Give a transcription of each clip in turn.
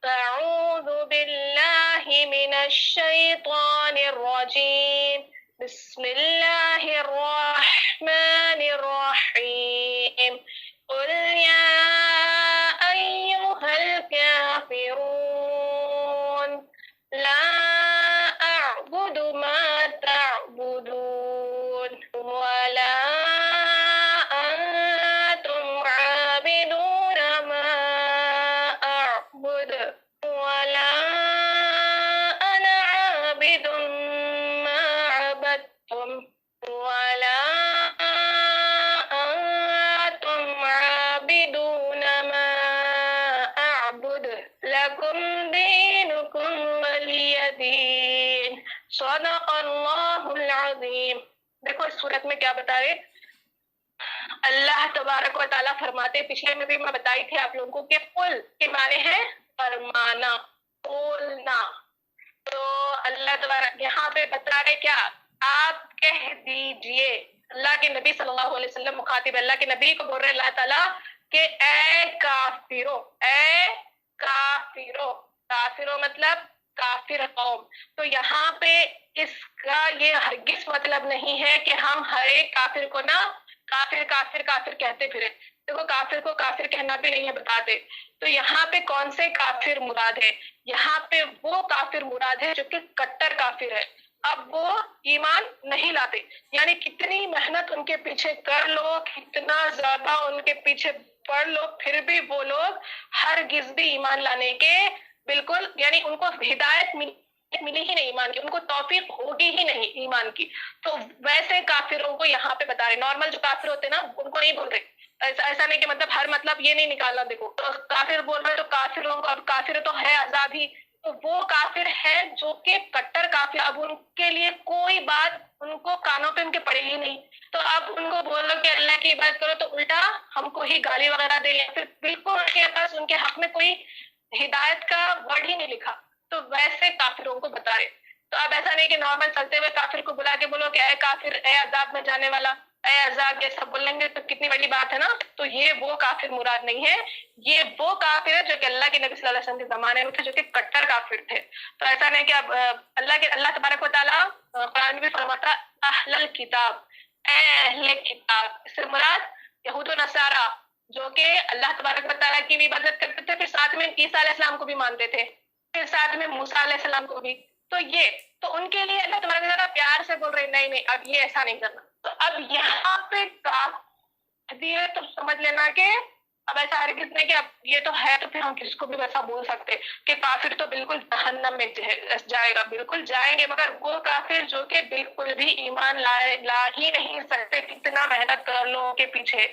أعوذ بالله من الشيطان الرجيم بسم الله الرحمن الرحيم قل يا أيها الكافرون لا أعبد ما تعبدون ولا أنتم عابدون ما أعبد ولا أنا عابد ما عبدتم ولا أنتم عابدون ما أعبد لكم دينكم ولي دين صدق اللہ العظیم. دیکھو اس صورت میں کیا بتا رہے اللہ تبارک و تعالیٰ فرماتے، پچھلے میں بھی میں بتائی تھی آپ لوگوں کو کہ قل کے معنی ہے فرمانا، قولنا. تو اللہ تبارک یہاں پہ بتا رہے کیا، آپ کہہ دیجئے. اللہ کے نبی صلی اللہ علیہ وسلم مخاطب اللہ کے نبی کو بول رہے اللہ تعالیٰ کہ اے کافرو، اے کافرو. کافرو مطلب کافر قوم. تو یہاں پہ اس کا یہ ہرگز مطلب نہیں ہے کہ ہم ہر ایک کافر کو نا کافر کافر کافر کہتے پھرے. دیکھو کافر کو کافر کہنا بھی نہیں ہے بتاتے. تو یہاں پہ کون سے کافر مراد ہے؟ یہاں پہ وہ کافر مراد ہے جو کہ کٹر کافر ہے. اب وہ ایمان نہیں لاتے، یعنی کتنی محنت ان کے پیچھے کر لو، کتنا زیادہ ان کے پیچھے پڑھ لو، پھر بھی وہ لوگ ہرگز بھی ایمان لانے کے بالکل، یعنی ان کو ہدایت ملی ہی نہیں ایمان کی، ان کو توفیق ہوگی ہی نہیں ایمان کی. تو ویسے کافروں کو یہاں پہ بتا رہے. نارمل جو کافر ہوتے ہیں نا ان کو نہیں بول رہے. ایسا نہیں کہ مطلب ہر مطلب یہ نہیں نکالنا. دیکھو تو کافر بول رہے تو کافروں کو، اب کافر تو ہے عذاب ہی. تو وہ کافر ہے جو کہ کٹر کافر، اب ان کے لیے کوئی بات ان کو کانوں پہ ان کے پڑے ہی نہیں. تو اب ان کو بولو کہ اللہ کی عبادت کرو تو الٹا ہم کو ہی گالی وغیرہ دے، یا پھر بالکل ان کے پاس ان کے حق میں کوئی ہدایت کا ورڈ ہی نہیں لکھا. تو ویسے کافروں کو بتا رہے. تو اب ایسا نہیں کہ نارمل چلتے ہوئے کافر کو بلا کے بولو کہ اے کافر، اے عذاب میں جانے والا، اے عذاب، یہ سب بولیں گے تو کتنی بڑی بات ہے نا. تو یہ وہ کافر مراد نہیں ہے. یہ وہ کافر ہے جو کہ اللہ کے نبی صلی اللہ علیہ وسلم کے زمانے میں تھے، جو کہ کٹر کافر تھے. تو ایسا نہیں کہ اب اللہ تبارک و تعالیٰ قرآن میں بھی فرماتا اہل الکتاب، اے اہل کتاب. اس سے مراد یہود و نصارہ جو کہ اللہ تبارک و تعالیٰ کی بھی عبادت کرتے تھے، پھر ساتھ میں عیسیٰ علیہ السلام کو بھی مانتے تھے، پھر ساتھ میں موسیٰ علیہ السلام کو بھی. تو یہ تو ان کے لیے اللہ تبارک و تعالیٰ پیار سے بول رہے نہیں نہیں اب یہ ایسا نہیں کرنا. تو اب یہاں پہ دیے تو سمجھ لینا کہ اب ایسا ہرگز نہیں کہ اب یہ تو ہے تو پھر ہم کس کو بھی ویسا بول سکتے کہ کافر تو بالکل جہنم میں جائے گا. بالکل جائیں گے، مگر وہ کافر جو کہ بالکل بھی ایمان لا ہی نہیں سکتے، کتنا محنت کر لوگوں کے پیچھے.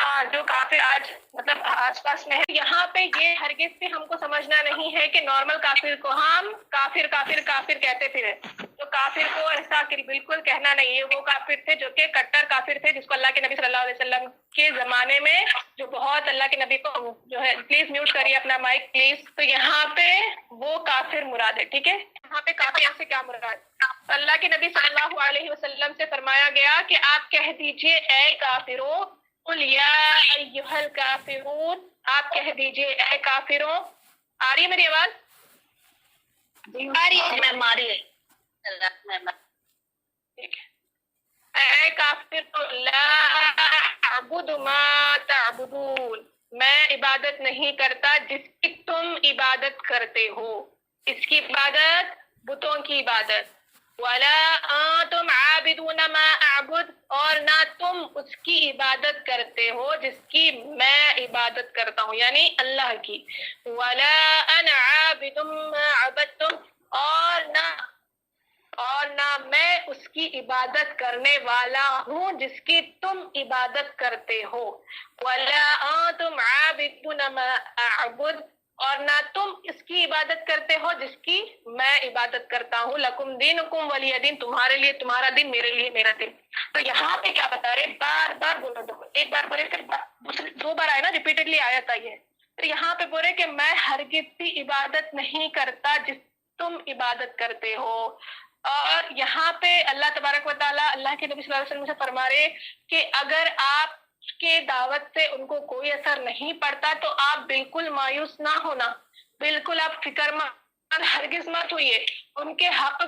ہاں جو کافر آج مطلب آس پاس میں ہے، یہاں پہ یہ ہرگز بھی ہم کو سمجھنا نہیں ہے کہ نارمل کافر کو ہم کافر کافر کافر کہتے پھرے. تو کافر کو ایسا بالکل کہنا نہیں ہے. وہ کافر تھے جو کہ کٹر کافر تھے، جس کو اللہ کے نبی صلی اللہ علیہ وسلم کے زمانے میں جو بہت اللہ کے نبی کو جو ہے، پلیز میوٹ کریے اپنا مائک پلیز. تو یہاں پہ وہ کافر مراد ہے. ٹھیک ہے، یہاں پہ کافر سے کیا مراد؟ اللہ کے نبی صلی اللہ علیہ وسلم سے فرمایا گیا کہ آپ کہہ دیجئے اے کافروں، قل یا ایھا الکافرون، آپ کہہ دیجئے اے کافروں. آ رہی ہے میری آواز؟ آ رہی ہے میم، آ رہی ہے. ٹھیک ہے. اے کافر لا اعبد ما تعبدون، میں عبادت نہیں کرتا جس کی تم عبادت کرتے ہو. اس کی عبادت بتوں کی عبادت. ولا انتم عابدون ما اعبد، اور نہ تم اس کی عبادت کرتے ہو جس کی میں عبادت کرتا ہوں، یعنی اللہ کی. ولا انا عابد ما عبدتم، اور نہ میں اس کی عبادت کرنے والا ہوں جس کی تم عبادت کرتے ہو. ولا انتم عابدون ما اعبد، اور نہ تم اس کی عبادت کرتے ہو جس کی میں عبادت کرتا ہوں. لکم دینکم ولی دین، تمہارے لیے تمہارا دین، میرے لیے میرا دین. تو یہاں پہ کیا بتا رہے، بار بار بولو. دیکھو ایک بار بولے پھر دو بار آئے نا، ریپیٹڈلی آیت آئی ہے. تو یہاں پہ بولے کہ میں ہرگز بھی عبادت نہیں کرتا جس تم عبادت کرتے ہو. اور یہاں پہ اللہ تبارک و تعالیٰ اللہ کے نبی صلی اللہ علیہ وسلم سے فرما رہے کہ اگر آپ کے دعوت سے ان کو کوئی اثر نہیں پڑتا تو آپ بالکل مایوس نہ ہونا، بالکل آپ فکر مند ہرگز مت ہوئیے، ان کے حق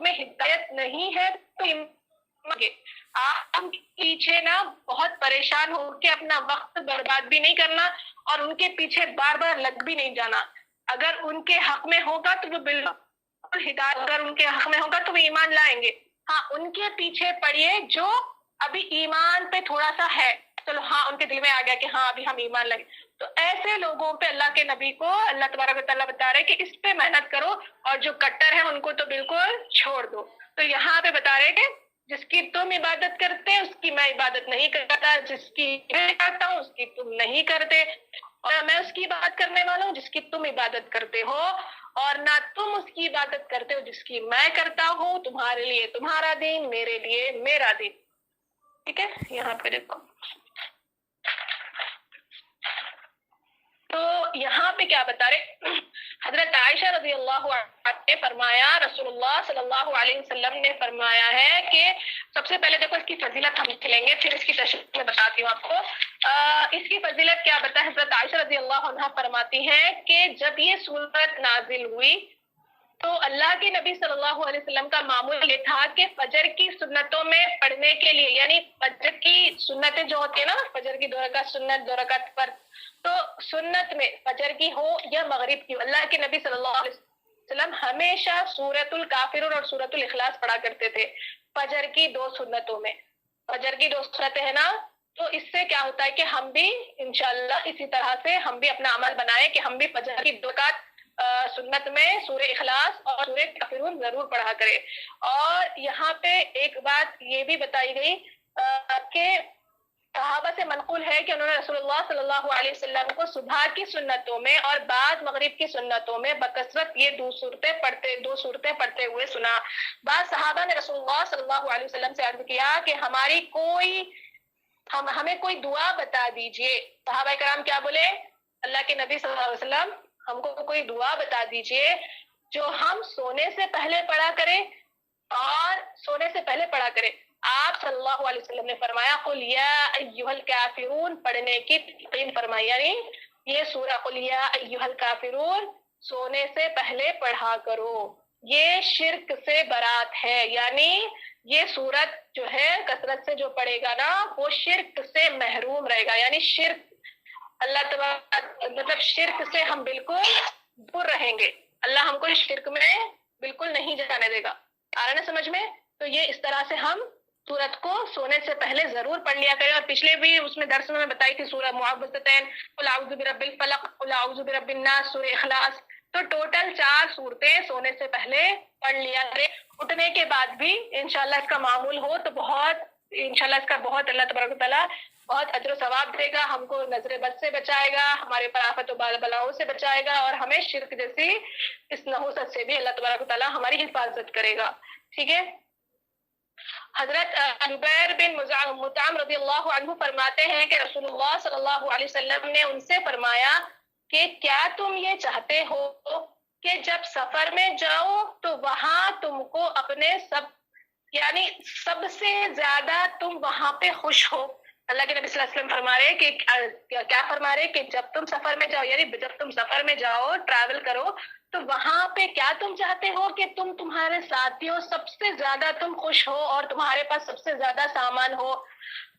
میں ہدایت نہیں ہے تو آپ ان کے پیچھے نا بہت پریشان ہو کے اپنا وقت برباد بھی نہیں کرنا اور ان کے پیچھے بار بار لگ بھی نہیں جانا. اگر ان کے حق میں ہوگا تو وہ بالکل ہدایت، اگر ان کے حق میں ہوگا تو وہ ایمان لائیں گے. ہاں ان کے پیچھے پڑیے جو ابھی ایمان پہ تھوڑا سا ہے، چلو ہاں ان کے دل میں آ گیا کہ ہاں ابھی ہم ایمان لگے، تو ایسے لوگوں پہ اللہ کے نبی کو اللہ تبارک و تعالیٰ بتا رہے کہ اس پہ محنت کرو، اور جو کٹر ہے ان کو تو بالکل چھوڑ دو. تو یہاں پہ بتا رہے کہ جس کی تم عبادت کرتے اس کی میں عبادت نہیں کرتا، جس کی میں کرتا ہوں اس کی تم نہیں کرتے، اور میں اس کی عبادت کرنے والا ہوں جس کی تم عبادت کرتے ہو، اور نہ تم اس کی عبادت کرتے ہو جس کی میں کرتا ہوں. تمہارے لیے تمہارا دین، میرے لیے میرا دین. ٹھیک ہے، یہاں پہ دیکھو تو یہاں پہ کیا بتا رہے، حضرت عائشہ رضی اللہ عنہا نے فرمایا، رسول اللہ صلی اللہ علیہ وسلم نے فرمایا ہے کہ سب سے پہلے دیکھو اس کی فضیلت ہم لیں گے، پھر اس کی تشریح میں بتاتی ہوں آپ کو. اس کی فضیلت کیا بتا ہے، حضرت عائشہ رضی اللہ عنہا فرماتی ہیں کہ جب یہ سورت نازل ہوئی تو اللہ کے نبی صلی اللہ علیہ وسلم کا معمول یہ تھا کہ فجر کی سنتوں میں پڑھنے کے لیے، یعنی فجر کی سنتیں جو ہوتی ہیں نا، فجر کی 2 رکعت سنت 2 رکعت پر، تو سنت میں فجر کی ہو یا مغرب کی ہو، اللہ کے نبی صلی اللہ علیہ وسلم ہمیشہ سورۃ الکافرون اور سورۃ الاخلاص پڑھا کرتے تھے فجر کی 2 سنتوں میں. فجر کی 2 سنتیں ہیں نا، تو اس سے کیا ہوتا ہے کہ ہم بھی انشاءاللہ اسی طرح سے ہم بھی اپنا عمل بنائیں کہ ہم بھی فجر کی 2 رکعت سنت میں سورہ اخلاص اور سورہ کافرون ضرور پڑھا کرے. اور یہاں پہ ایک بات یہ بھی بتائی گئی کہ صحابہ سے منقول ہے کہ انہوں نے رسول اللہ صلی اللہ علیہ وسلم کو صبح کی سنتوں میں اور بعد مغرب کی سنتوں میں بکثرت یہ 2 صورتیں پڑھتے ہوئے سنا. بعض صحابہ نے رسول اللہ صلی اللہ علیہ وسلم سے عرض کیا کہ ہمیں کوئی دعا بتا دیجئے. صحابہ کرام کیا بولے، اللہ کے نبی صلی اللہ علیہ وسلم ہم کو کوئی دعا بتا دیجئے جو ہم سونے سے پہلے پڑھا کریں اور سونے سے پہلے پڑھا کریں. آپ صلی اللہ علیہ وسلم نے فرمایا قل یا ایھا الکافرون پڑھنے کی تلقین فرمائی، یعنی یہ سورہ قل یا ایھا الکافرون سونے سے پہلے پڑھا کرو. یہ شرک سے برات ہے، یعنی یہ سورت جو ہے کثرت سے جو پڑھے گا نا وہ شرک سے محروم رہے گا، یعنی شرک اللہ تعالیٰ مطلب شرک سے ہم بالکل دور رہیں گے. اللہ ہم کو شرک میں بالکل نہیں جانے دے گا. آ رہا نا سمجھ میں؟ تو یہ اس طرح سے ہم سورت کو سونے سے پہلے ضرور پڑھ لیا کریں. اور پچھلے بھی اس میں درس میں بتائی تھی سورہ معوذتین، قل اعوذ برب الفلق، قل اعوذ برب الناس، سورہ اخلاص. تو ٹوٹل 4 صورتیں سونے سے پہلے پڑھ لیا کریں. اٹھنے کے بعد بھی انشاءاللہ اس کا معمول ہو تو انشاءاللہ اس کا بہت اللہ تبارک و تعالیٰ بہت اجر و ثواب دے گا. ہم کو نظر بد سے بچائے گا، ہمارے پر آفت و بلاؤں سے بچائے گا، اور ہمیں شرک جیسی اس نحوست سے بھی اللہ تبارک و تعالیٰ ہماری حفاظت کرے گا. ٹھیک ہے. حضرت جبیر بن مطعم رضی اللہ عنہ فرماتے ہیں کہ رسول اللہ صلی اللہ علیہ وسلم نے ان سے فرمایا کہ کیا تم یہ چاہتے ہو کہ جب سفر میں جاؤ تو وہاں تم کو اپنے یعنی سب سے زیادہ تم وہاں پہ خوش ہو. اللہ کے نبی صلی اللہ علیہ وسلم فرما رہے کہ کیا فرما رہے کہ جب تم سفر میں جاؤ، یعنی جب تم سفر میں جاؤ ٹریول کرو تو وہاں پہ کیا تم چاہتے ہو کہ تمہارے ساتھیوں سب سے زیادہ تم خوش ہو اور تمہارے پاس سب سے زیادہ سامان ہو.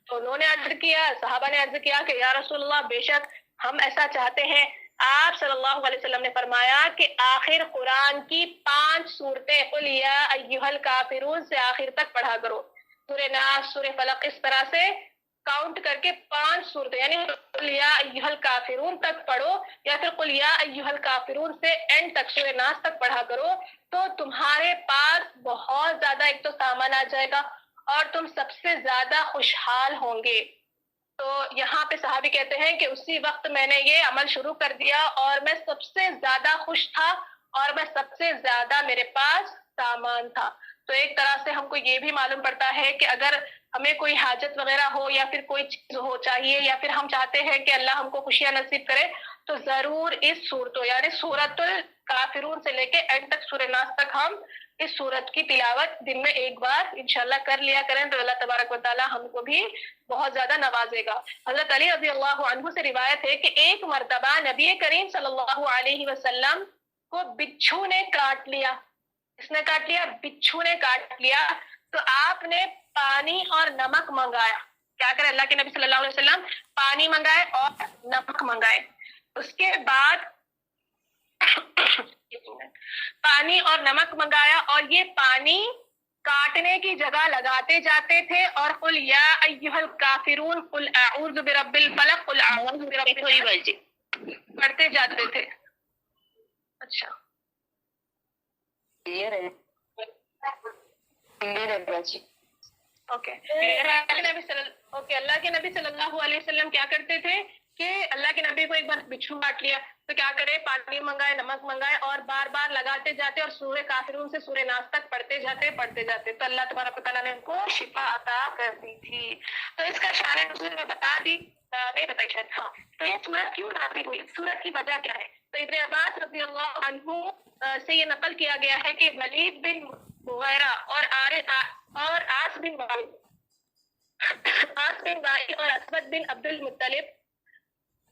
تو انہوں نے عرض کیا، صحابہ نے عرض کیا کہ یا رسول اللہ بے شک ہم ایسا چاہتے ہیں. آپ صلی اللہ علیہ وسلم نے فرمایا کہ آخر قرآن کی 5 صورتیں قل یا ایھا الکافرون سے آخر تک پڑھا کرو. سورہ ناس، سورہ فلق، اس طرح سے کاؤنٹ کر کے 5 صورتیں، یعنی قل یا ایھا الکافرون تک پڑھو یا پھر قل یا ایھا الکافرون سے اینڈ تک سورہ ناس تک پڑھا کرو. تو تمہارے پاس بہت زیادہ ایک تو سامان آ جائے گا اور تم سب سے زیادہ خوشحال ہوں گے. تو یہاں پہ صحابی کہتے ہیں کہ اسی وقت میں نے یہ عمل شروع کر دیا اور میں سب سے زیادہ خوش تھا اور میں سب سے زیادہ میرے پاس سامان تھا. تو ایک طرح سے ہم کو یہ بھی معلوم پڑتا ہے کہ اگر ہمیں کوئی حاجت وغیرہ ہو یا پھر کوئی چیز ہو چاہیے یا پھر ہم چاہتے ہیں کہ اللہ ہم کو خوشیاں نصیب کرے تو ضرور اس صورتوں یعنی سورۃ الکافرون سے لے کے اینڈ تک سورہ ناس تک ہم اس سورت کی تلاوت دن میں ایک بار انشاءاللہ کر لیا کریں تو اللہ تبارک و تعالیٰ ہم کو بھی بہت زیادہ نوازے گا۔ حضرت علی رضی اللہ عنہ سے روایت ہے کہ ایک مرتبہ نبی کریم صلی اللہ علیہ وسلم کو بچھو نے کاٹ لیا۔ اس نے کاٹ لیا، بچھو نے کاٹ لیا، تو آپ نے پانی اور نمک منگایا۔ کیا کرے اللہ کے نبی صلی اللہ علیہ وسلم؟ پانی منگائے اور نمک منگائے۔ اس کے بعد پانی اور نمک منگایا، اور یہ پانی کاٹنے کی جگہ لگاتے جاتے تھے اور قل یا ایھا الکافرون قل اعوذ برب الفلق قل اعوذ برب الناس پڑھتے جاتے تھے۔ اچھا اوکے، اللہ کے نبی صلی اللہ علیہ وسلم کیا کرتے تھے کہ اللہ کے نبی کو ایک بار بچھو کاٹ لیا تو کیا کرے، پانی منگائے، نمک منگائے اور بار بار لگاتے جاتے اور سورہ کافرون سے سورہ ناس تک پڑھتے جاتے تو اللہ تبارک و تعالیٰ نے ان کو شفا عطا کر دی تھی۔ تو اس کا شان نزول میں بتا دی، نہیں بتائی شاید، ہاں۔ تو یہ سورت کیوں نازل ہوئی، سورت کی وجہ کیا ہے؟ تو ابن عباس رضی اللہ عنہ سے یہ نقل کیا گیا ہے کہ ولید بن مغیرہ اور عاص بن وائل اور اسود بن عبد المطلب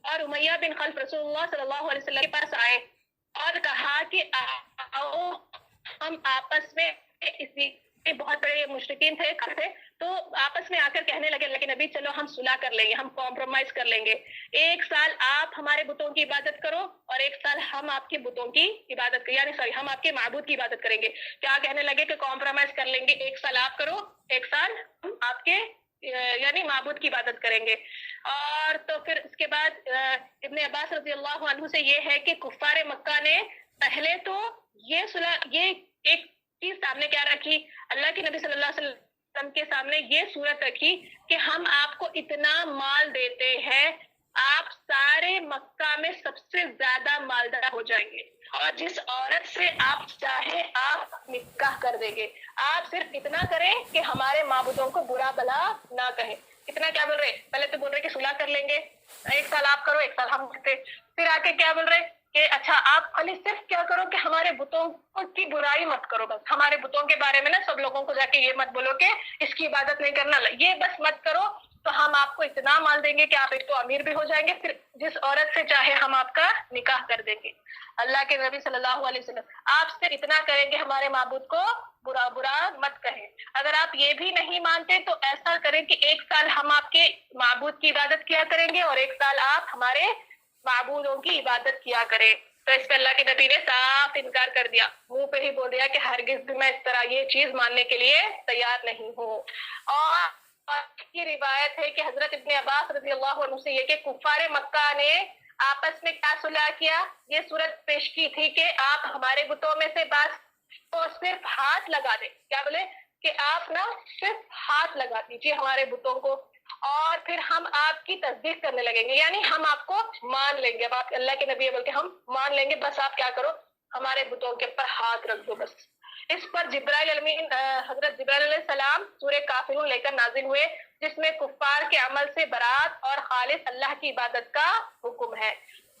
اور امیہ بن خلف رسول اللہ صلی اللہ علیہ وسلم کے پاس آئے اور کہا کہ آؤ ہم آپس میں، اسی بہت بڑے مشرکین تھے تو آپس میں آ کر کہنے لگے اللہ کے نبی چلو ہم صلح کر لیں گے، ہم کمپرومائز کر لیں گے، ایک سال آپ ہمارے بتوں کی عبادت کرو اور ایک سال ہم آپ کے بتوں کی عبادت کریں، یعنی ہم آپ کے معبود کی عبادت کریں گے۔ کیا کہنے لگے کہ کمپرومائز کر لیں گے، ایک سال آپ کرو، ایک سال ہم آپ کے یعنی معبود کی عبادت کریں گے۔ اور تو پھر اس کے بعد ابن عباس رضی اللہ عنہ سے یہ ہے کہ کفار مکہ نے پہلے تو یہ ایک چیز سامنے کیا رکھی، اللہ کے نبی صلی اللہ علیہ وسلم کے سامنے یہ صورت رکھی کہ ہم آپ کو اتنا مال دیتے ہیں، آپ سارے مکہ میں سب سے زیادہ مالدار ہو جائیں گے اور جس عورت سے آپ چاہے آپ نکاح کر دیں گے، آپ صرف اتنا کریں کہ ہمارے معبودوں کو برا بلا نہ کہیں۔ اتنا کیا بول رہے، پہلے تو بول رہے کہ صلح کر لیں گے، ایک سال آپ کرو ایک سال ہم کرتے، پھر آ کے کیا بول رہے کہ اچھا آپ خالی صرف کیا کرو کہ ہمارے بتوں کی برائی مت کرو، بس ہمارے بتوں کے بارے میں نا سب لوگوں کو جا کے یہ مت بولو کہ اس کی عبادت نہیں کرنا، یہ بس مت کرو تو ہم آپ کو اتنا مال دیں گے کہ آپ ایک تو امیر بھی ہو جائیں گے، پھر جس عورت سے چاہے ہم آپ کا نکاح کر دیں گے۔ اللہ کے نبی صلی اللہ علیہ وسلم آپ صرف اتنا کریں کہ ہمارے معبود کو برا مت کہیں، اگر آپ یہ بھی نہیں مانتے تو ایسا کریں کہ ایک سال ہم آپ کے معبود کی عبادت کیا کریں گے اور ایک سال آپ ہمارے معبودوں کی عبادت کیا کریں۔ تو اس پہ اللہ کے نبی نے صاف انکار کر دیا، منہ پہ ہی بول دیا کہ ہرگز بھی میں اس طرح یہ چیز ماننے کے لیے تیار نہیں ہوں۔ اور کی روایت ہے کہ حضرت ابن عباس رضی اللہ عنہ سے یہ کہ کفار مکہ نے آپس میں کیا صلح کیا، یہ صورت پیش کی تھی کہ آپ ہمارے بتوں میں سے بعض کو صرف ہاتھ لگا دیں، کیا بولے کہ آپ نا صرف ہاتھ لگا دیجیے ہمارے بتوں کو اور پھر ہم آپ کی تصدیق کرنے لگیں گے، یعنی ہم آپ کو مان لیں گے، اب آپ اللہ کے نبی بول کے ہم مان لیں گے، بس آپ کیا کرو ہمارے بتوں کے اوپر ہاتھ رکھ دو بس۔ اس پر جبرائیل حضرت جبرائیل علیہ السلام سورہ کافرون لے کر نازل ہوئے جس میں کفار کے عمل سے برات اور خالص اللہ کی عبادت کا حکم ہے۔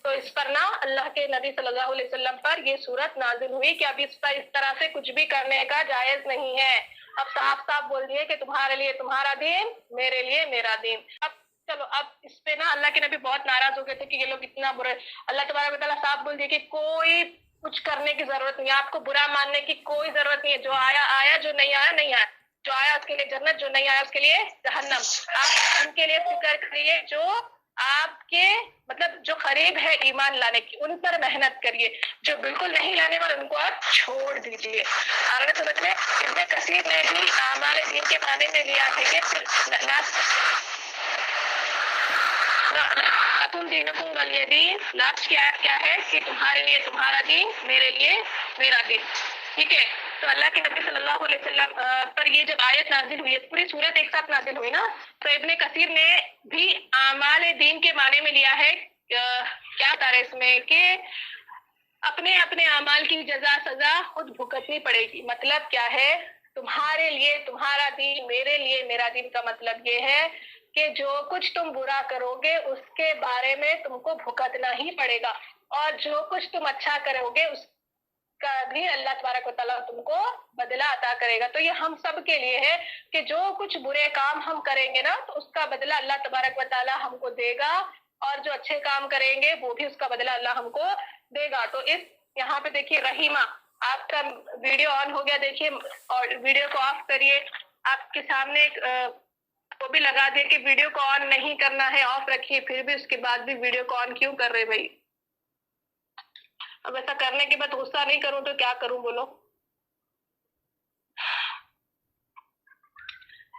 تو اس پر نا اللہ کے نبی صلی اللہ علیہ وسلم پر یہ صورت نازل ہوئی کہ اب اس طرح سے کچھ بھی کرنے کا جائز نہیں ہے، اب صاف صاف بول دیے کہ تمہارے لیے تمہارا دین، میرے لیے میرا دین۔ اب چلو اب اس پہ نا اللہ کے نبی بہت ناراض ہو گئے تھے کہ یہ لوگ اتنا برے، اللہ تبارک و تعالیٰ صاف بول دیے کہ کوئی کچھ کرنے کی ضرورت نہیں ہے، آپ کو برا ماننے کی کوئی ضرورت نہیں ہے، جو آیا آیا، جو نہیں آیا نہیں آیا، جو آیا اس کے لیے جنت، جو نہیں آیا اس کے لیے جہنم۔ آپ ان کے لیے فکر کریے جو آپ کے مطلب جو قریب ہے ایمان لانے کی، ان پر محنت کریے، جو بالکل نہیں لانے والے ان کو آپ چھوڑ دیجیے۔ آگے سمجھ میں ابن کثیر نے بھی اعمال دین کے معنی میں لیا ہے کہ لکم دینکم ولی دین، لاسٹ کی آیت کیا ہے کہ تمہارے لیے تمہارا دین، میرے لیے میرا دین، ٹھیک ہے۔ تو اللہ کے نبی صلی اللہ علیہ وسلم پر یہ جب آیت نازل ہوئی، پوری صورت ایک ساتھ نازل ہوئی نا، تو ابن کثیر نے بھی اعمال دین کے معنی میں لیا ہے، کیا بتا رہے اس میں کہ اپنے اپنے اعمال کی جزا سزا خود بھگتنی پڑے گی۔ مطلب کیا ہے، تمہارے لیے تمہارا دین، میرے لیے میرا دین کا مطلب یہ ہے کہ جو کچھ تم برا کرو گے اس کے بارے میں تم کو بھگتنا ہی پڑے گا، اور جو کچھ تم اچھا کرو گے اس کا بھی اللہ تبارک و تعالیٰ تم کو بدلہ عطا کرے گا. تو یہ ہم سب کے لیے ہے کہ جو کچھ برے کام ہم کریں گے نا تو اس کا بدلہ اللہ تبارک و تعالیٰ ہم کو دے گا, اور جو اچھے کام کریں گے وہ بھی اس کا بدلہ اللہ ہم کو دے گا. تو اس یہاں پہ دیکھیے رحیمہ, آپ کا ویڈیو آن ہو گیا, دیکھیے, اور ویڈیو کو آف کریے. آپ کے سامنے ایک وہ بھی لگا دے کہ ویڈیو کو آن نہیں کرنا ہے, آف رکھیے, پھر بھی اس کے بعد بھی ویڈیو کو آن کیوں کر رہے بھائی؟ اب ایسا کرنے کے بعد غصہ نہیں کروں تو کیا کروں بولو؟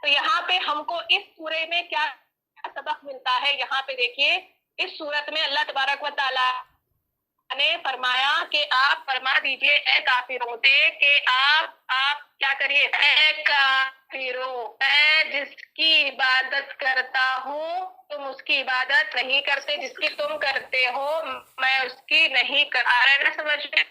تو یہاں پہ ہم کو اس سورے میں کیا سبق ملتا ہے؟ یہاں پہ دیکھیے اس سورت میں اللہ تبارک و تعالیٰ نے فرمایا کہ آپ فرما دیجئے اے کافروں سے کہ آپ کیا کریے, اے کافروں, اے جس کی عبادت کرتا ہوں تم اس کی عبادت نہیں کرتے, جس کی تم کرتے ہو میں اس کی نہیں کر آ رہا ہے نا سمجھ میں؟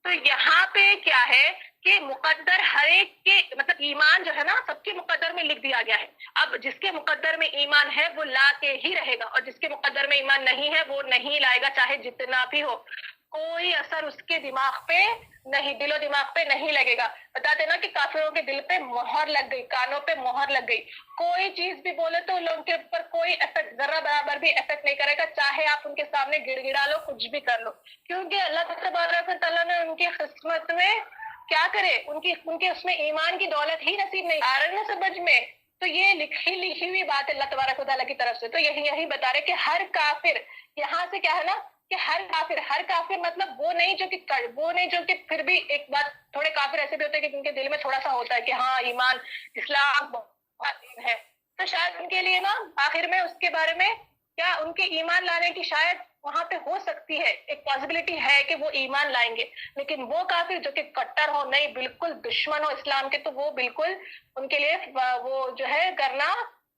تو یہاں پہ کیا ہے کہ مقدر ہر ایک کے مطلب ایمان جو ہے نا سب کے مقدر میں لکھ دیا گیا ہے. اب جس کے مقدر میں ایمان ہے وہ لا کے ہی رہے گا, اور جس کے مقدر میں ایمان نہیں ہے وہ نہیں لائے گا, چاہے جتنا بھی ہو. کوئی اثر اس کے دماغ پہ نہیں, دل و دماغ پہ نہیں لگے گا. بتاتے نا کہ کافروں کے دل پہ مہر لگ گئی, کانوں پہ مہر لگ گئی. کوئی چیز بھی بولے تو ان کے اوپر کوئی افیکٹ ذرہ برابر بھی افیکٹ نہیں کرے گا, چاہے آپ ان کے سامنے گڑ گڑا لو, کچھ بھی کر لو, کیونکہ اللہ تبارک و تعالیٰ نے ان کی قسمت میں کیا کرے, ان کے اس میں ایمان کی دولت ہی نصیب نہیں آ رہا نا سمجھ میں. تو یہ لکھی ہوئی بات اللہ تبارک و تعالیٰ کی طرف سے. تو یہی بتا رہے کہ ہر کافر, یہاں سے کیا ہے نا کہ ہر کافر مطلب وہ نہیں جو کہ پھر بھی ایک بات, تھوڑے کافر ایسے بھی ہوتے ہیں کہ ان کے دل میں تھوڑا سا ہوتا ہے کہ ہاں ایمان اسلام بہت ہے, تو شاید ان کے لیے نا آخر میں اس کے بارے میں کیا ان کے ایمان لانے کی شاید وہاں پہ ہو سکتی ہے, ایک پاسبلٹی ہے کہ وہ ایمان لائیں گے. لیکن وہ کافر جو کہ کٹر ہو, نہیں بالکل دشمن ہو اسلام کے, تو وہ بالکل ان کے لیے وہ جو ہے کرنا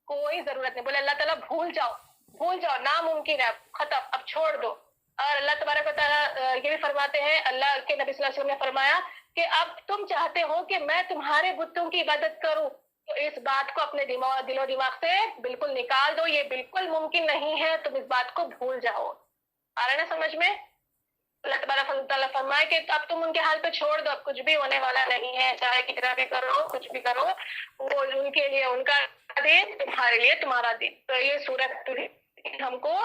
کوئی ضرورت نہیں. بولے اللہ تعالیٰ بھول جاؤ, ناممکن ہے, ختم, اب چھوڑ دو. اور اللہ تبارک و تعالیٰ یہ بھی فرماتے ہیں, اللہ کے نبی صلی اللہ علیہ وسلم نے فرمایا کہ اب تم چاہتے ہو کہ میں تمہارے بتوں کی عبادت کروں, تو اس بات کو اپنے دل و دماغ سے بالکل نکال دو, یہ بالکل ممکن نہیں ہے, تم اس بات کو بھول جاؤ. آ رہا ہے نا سمجھ میں؟ اللہ تبارک و تعالیٰ فرمائے کہ اب تم ان کے حال پہ چھوڑ دو, اب کچھ بھی ہونے والا نہیں ہے, چاہے کتنا بھی کرو, کچھ بھی کرو, وہ ان کے لیے ان کا دین, تمہارے لیے تمہارا دین. تو یہ سورت ہم کو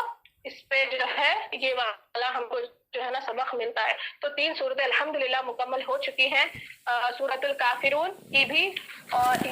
اس پہ جو ہے یہ والا ہم کو جو ہے نا سبق ملتا ہے. تو 3 سورتیں الحمدللہ مکمل ہو چکی ہیں, سورۃ الکافرون کی بھی اور